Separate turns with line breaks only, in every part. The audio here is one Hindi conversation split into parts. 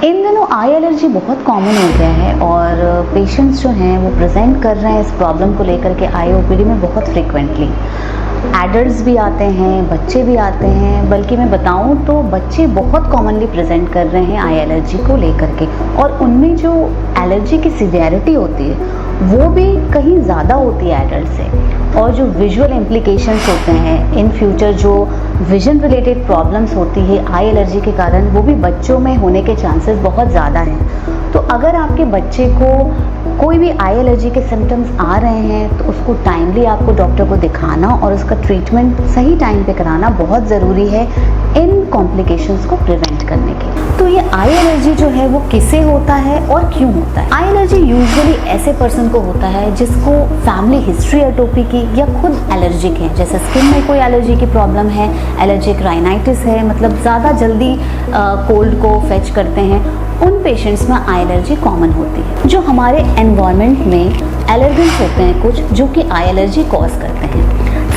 इन दिनों आई एलर्जी बहुत कॉमन हो गया है और पेशेंट्स जो हैं वो प्रेजेंट कर रहे हैं इस प्रॉब्लम को लेकर के आई ओपीडी में बहुत फ्रिक्वेंटली। एडल्ट्स भी आते हैं, बच्चे भी आते हैं, बल्कि मैं बताऊं तो बच्चे बहुत कॉमनली प्रेजेंट कर रहे हैं आई एलर्जी को लेकर के, और उनमें जो एलर्जी की सीवियरिटी होती है वो भी कहीं ज़्यादा होती है एडल्ट से, और जो विजुअल इम्प्लीकेशंस होते हैं इन फ्यूचर, जो विजन रिलेटेड प्रॉब्लम्स होती है आई एलर्जी के कारण, वो भी बच्चों में होने के चांसेस बहुत ज़्यादा हैं। तो अगर आपके बच्चे को कोई भी आई एलर्जी के सिम्टम्स आ रहे हैं तो उसको टाइमली आपको डॉक्टर को दिखाना और उसका ट्रीटमेंट सही टाइम पे कराना बहुत ज़रूरी है इन कॉम्प्लिकेशंस को प्रिवेंट करने के। तो ये आई एलर्जी जो है वो किसे होता है और क्यों होता है? आई एलर्जी यूजुअली ऐसे पर्सन को होता है जिसको फैमिली हिस्ट्री एटोपी की या खुद एलर्जिक है, जैसे स्किन में कोई एलर्जी की प्रॉब्लम है, एलर्जिक राइनाइटिस है, मतलब ज़्यादा जल्दी कोल्ड को फेच करते हैं, उन पेशेंट्स में आई एलर्जी कॉमन होती है। जो हमारे एनवायरनमेंट में एलर्जेंस होते हैं कुछ जो कि आई एलर्जी कॉज करते हैं।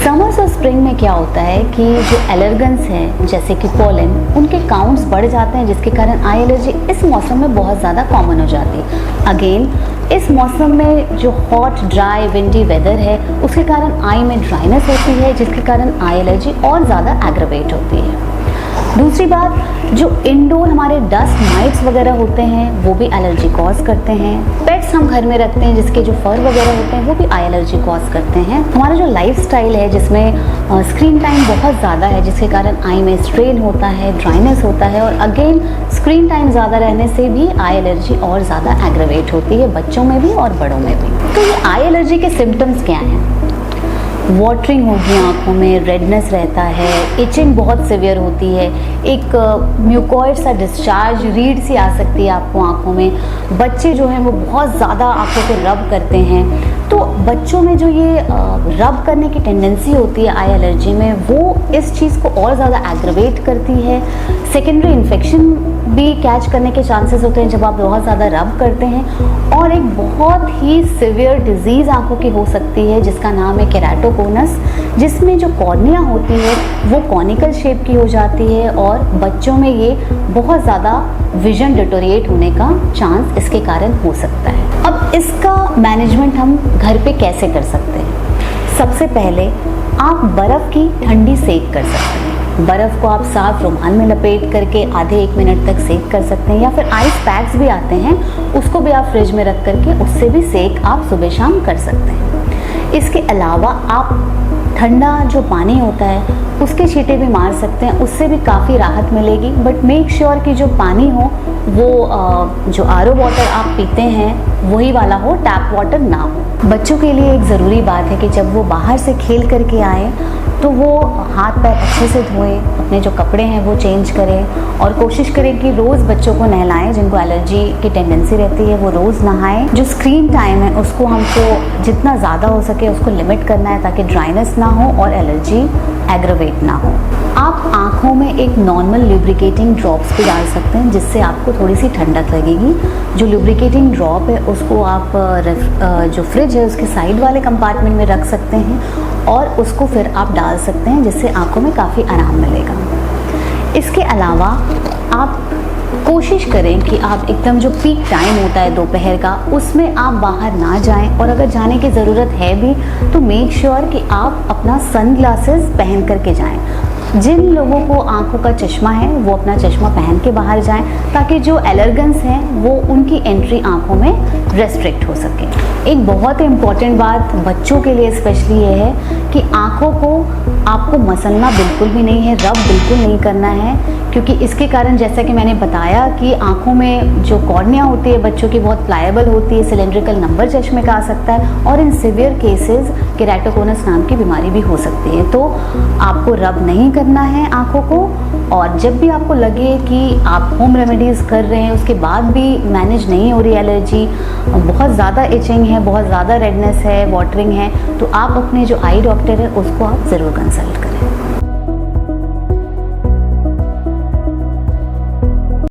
समर्स और स्प्रिंग में क्या होता है कि जो एलर्जेंस हैं जैसे कि पोलन, उनके काउंट्स बढ़ जाते हैं, जिसके कारण आई एलर्जी इस मौसम में बहुत ज़्यादा कॉमन हो जाती है। अगेन इस मौसम में जो हॉट ड्राई विंडी वेदर है उसके कारण आई में ड्राइनेस होती है, जिसके कारण आई एलर्जी और ज़्यादा एग्रवेट होती है। दूसरी बात, जो इंडोर हमारे डस्ट माइट्स वगैरह होते हैं वो भी एलर्जी कॉज करते हैं। पेट्स हम घर में रखते हैं जिसके जो फर वगैरह होते हैं वो भी आई एलर्जी कॉज करते हैं। हमारा जो लाइफस्टाइल है जिसमें स्क्रीन टाइम बहुत ज़्यादा है, जिसके कारण आई में स्ट्रेन होता है, ड्राइनेस होता है, और अगेन स्क्रीन टाइम ज़्यादा रहने से भी आई एलर्जी और ज़्यादा एग्रवेट होती है, बच्चों में भी और बड़ों में भी। तो ये आई एलर्जी के सिम्टम्स क्या हैं? वाटरिंग होगी आँखों में, रेडनेस रहता है, इचिंग बहुत सिवियर होती है, एक म्यूकॉइड सा डिस्चार्ज, रीड सी आ सकती है आपको आँखों में। बच्चे जो हैं वो बहुत ज़्यादा आँखों को रब करते हैं, तो बच्चों में जो ये रब करने की टेंडेंसी होती है आई एलर्जी में, वो इस चीज़ को और ज़्यादा एग्रवेट करती है। सेकेंडरी इन्फेक्शन भी कैच करने के चांसेस होते हैं जब आप बहुत ज़्यादा रब करते हैं, और एक बहुत ही सिवियर डिजीज़ आंखों की हो सकती है जिसका नाम है केराटोकोनस, जिसमें जो कॉर्निया होती है वो कॉनिकल शेप की हो जाती है, और बच्चों में ये बहुत ज़्यादा विजन डिटोरिएट होने का चांस इसके कारण हो सकता है। अब इसका मैनेजमेंट हम घर पे कैसे कर सकते हैं? सबसे पहले आप बर्फ़ की ठंडी सेक कर सकते हैं। बर्फ़ को आप साफ रुमाल में लपेट करके आधे 1 मिनट तक सेक कर सकते हैं, या फिर आइस पैक्स भी आते हैं उसको भी आप फ्रिज में रख करके उससे भी सेक आप सुबह शाम कर सकते हैं। इसके अलावा आप ठंडा जो पानी होता है उसके छींटे भी मार सकते हैं, उससे भी काफ़ी राहत मिलेगी। बट मेक श्योर कि जो पानी हो वो जो आरओ वाटर आप पीते हैं वही वाला हो, टैप वाटर ना हो। बच्चों के लिए एक ज़रूरी बात है कि जब वो बाहर से खेल करके आए तो वो हाथ पैर अच्छे से धोएं, अपने जो कपड़े हैं वो चेंज करें, और कोशिश करें कि रोज़ बच्चों को नहलाएं। जिनको एलर्जी की टेंडेंसी रहती है वो रोज़ नहाएं। जो स्क्रीन टाइम है उसको हमको जितना ज़्यादा हो सके उसको लिमिट करना है ताकि ड्राइनेस ना हो और एलर्जी एग्रवेट ना हो। आप आँखों में एक नॉर्मल लुब्रिकेटिंग ड्रॉप्स भी डाल सकते हैं जिससे आपको थोड़ी सी ठंडक लगेगी। जो लुब्रिकेटिंग ड्रॉप है उसको आप जो फ्रिज है उसके साइड वाले कंपार्टमेंट में रख सकते हैं, और उसको फिर आप डाल सकते हैं जिससे आँखों में काफ़ी आराम मिलेगा। इसके अलावा आप कोशिश करें कि आप एकदम जो पीक टाइम होता है दोपहर का उसमें आप बाहर ना जाएं, और अगर जाने की ज़रूरत है भी तो मेक श्योर कि आप अपना सन ग्लासेस पहन करके जाएं। जिन लोगों को आंखों का चश्मा है वो अपना चश्मा पहन के बाहर जाएं ताकि जो एलर्जेंस हैं वो उनकी एंट्री आंखों में रेस्ट्रिक्ट हो सके। एक बहुत ही इम्पॉर्टेंट बात बच्चों के लिए स्पेशली ये है कि आंखों को आपको मसलना बिल्कुल भी नहीं है, रब बिल्कुल नहीं करना है, क्योंकि इसके कारण जैसा कि मैंने बताया कि आंखों में जो कॉर्निया होती है बच्चों की बहुत प्लायबल होती है, सिलेंड्रिकल नंबर चश्मे का आ सकता है, और इन सिवियर केसेस केराटोकोनस नाम की बीमारी भी हो सकती है। तो आपको रब नहीं करना है आंखों को, और जब भी आपको लगे कि आप होम रेमेडीज़ कर रहे हैं उसके बाद भी मैनेज नहीं हो रही एलर्जी, बहुत ज़्यादा इचिंग है, बहुत ज़्यादा रेडनेस है, वाटरिंग है, तो आप अपने जो आई डॉक्टर है उसको आप ज़रूर कंसल्ट करें।